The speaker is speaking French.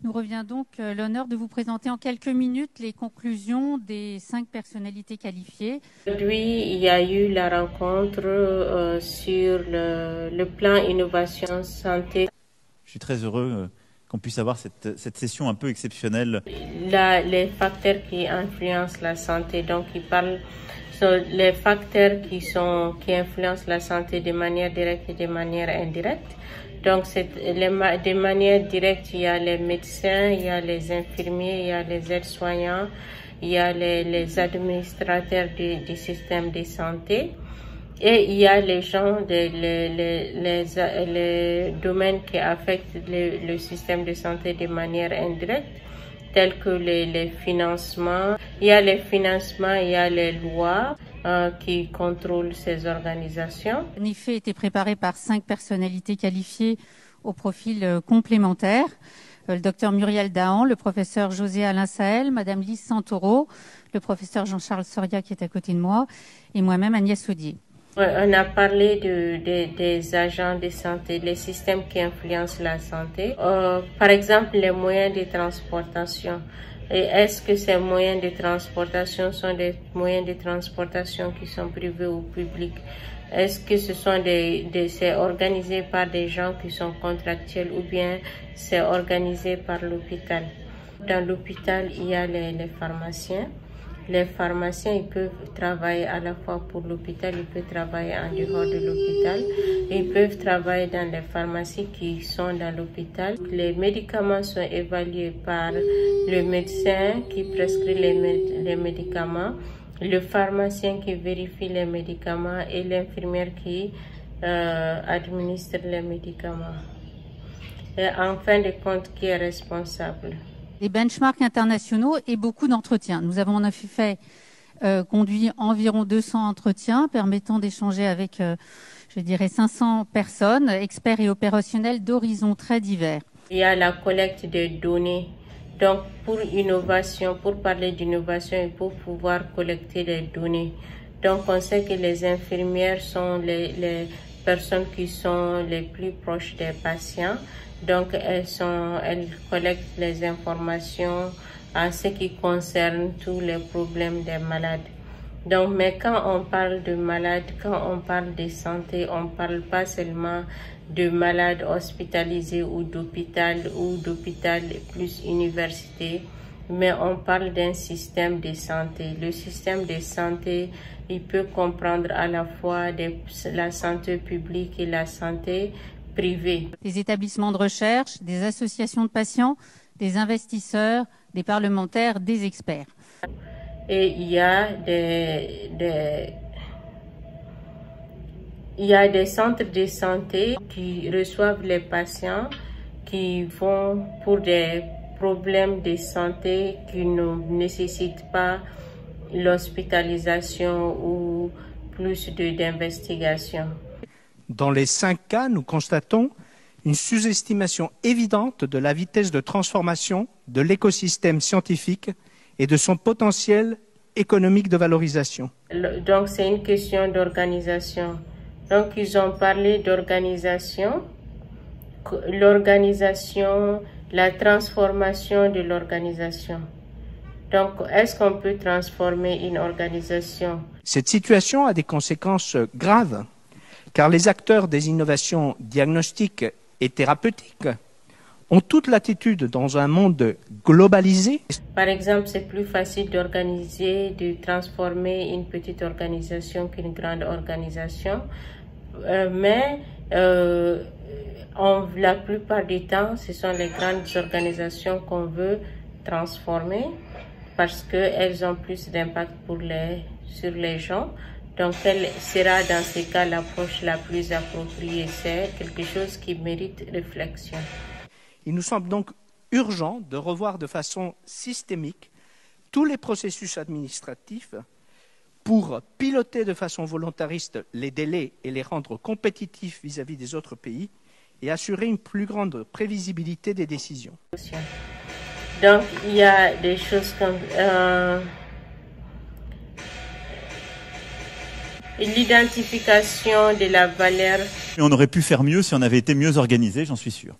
Nous revient donc l'honneur de vous présenter en quelques minutes les conclusions des 5 personnalités qualifiées. Aujourd'hui, il y a eu la rencontre sur le plan innovation santé. Je suis très heureux qu'on puisse avoir cette session un peu exceptionnelle. Les facteurs qui influencent la santé, donc ils parlent sur les facteurs qui influencent la santé de manière directe et de manière indirecte. Donc, de manière directe, il y a les médecins, il y a les infirmiers, il y a les aides-soignants, il y a les administrateurs du système de santé. Et il y a les gens, les domaines qui affectent le système de santé de manière indirecte, tels que les financements. Il y a les financements, il y a les lois qui contrôlent ces organisations. En effet, a été préparé par 5 personnalités qualifiées au profil complémentaire. Le docteur Muriel Dahan, le professeur José Alain Sahel, madame Lise Santoro, le professeur Jean-Charles Soria qui est à côté de moi, et moi-même Agnès Audier. On a parlé des agents de santé, les systèmes qui influencent la santé. Par exemple, les moyens de transportation. Et est-ce que ces moyens de transportation sont des moyens de transportation qui sont privés ou publics? Est-ce que c'est organisé par des gens qui sont contractuels ou bien c'est organisé par l'hôpital? Dans l'hôpital, il y a les pharmaciens. Les pharmaciens, ils peuvent travailler à la fois pour l'hôpital, ils peuvent travailler en dehors de l'hôpital, ils peuvent travailler dans les pharmacies qui sont dans l'hôpital. Les médicaments sont évalués par le médecin qui prescrit les médicaments, le pharmacien qui vérifie les médicaments et l'infirmière qui administre les médicaments. Et en fin de compte, qui est responsable? Des benchmarks internationaux et beaucoup d'entretiens. Nous avons en effet conduit environ 200 entretiens permettant d'échanger avec, je dirais, 500 personnes, experts et opérationnels d'horizons très divers. Il y a la collecte de données. Donc, pour parler d'innovation, il faut pouvoir collecter les données. Donc, on sait que les infirmières sont les personnes qui sont les plus proches des patients. Donc, elles collectent les informations en ce qui concerne tous les problèmes des malades. Donc, mais quand on parle de malades, quand on parle de santé, on ne parle pas seulement de malades hospitalisés ou d'hôpital plus université, mais on parle d'un système de santé. Le système de santé, il peut comprendre à la fois la santé publique et la santé privée. Des établissements de recherche, des associations de patients, des investisseurs, des parlementaires, des experts. Et il y a des centres de santé qui reçoivent les patients qui vont pour des problèmes de santé qui ne nécessitent pas l'hospitalisation ou plus d'investigation. Dans les 5 cas, nous constatons une sous-estimation évidente de la vitesse de transformation de l'écosystème scientifique et de son potentiel économique de valorisation. Donc, c'est une question d'organisation. Donc, ils ont parlé d'organisation, la transformation de l'organisation. Donc, est-ce qu'on peut transformer une organisation? Cette situation a des conséquences graves, car les acteurs des innovations diagnostiques et thérapeutiques ont toute latitude dans un monde globalisé. Par exemple, c'est plus facile d'organiser, de transformer une petite organisation qu'une grande organisation. Mais la plupart du temps, ce sont les grandes organisations qu'on veut transformer parce qu'elles ont plus d'impact sur les gens. Donc, quelle sera dans ces cas l'approche la plus appropriée? C'est quelque chose qui mérite réflexion. Il nous semble donc urgent de revoir de façon systémique tous les processus administratifs pour piloter de façon volontariste les délais et les rendre compétitifs vis-à-vis des autres pays et assurer une plus grande prévisibilité des décisions. Donc, il y a des choses comme l'identification de la valeur. Et on aurait pu faire mieux si on avait été mieux organisé, j'en suis sûr.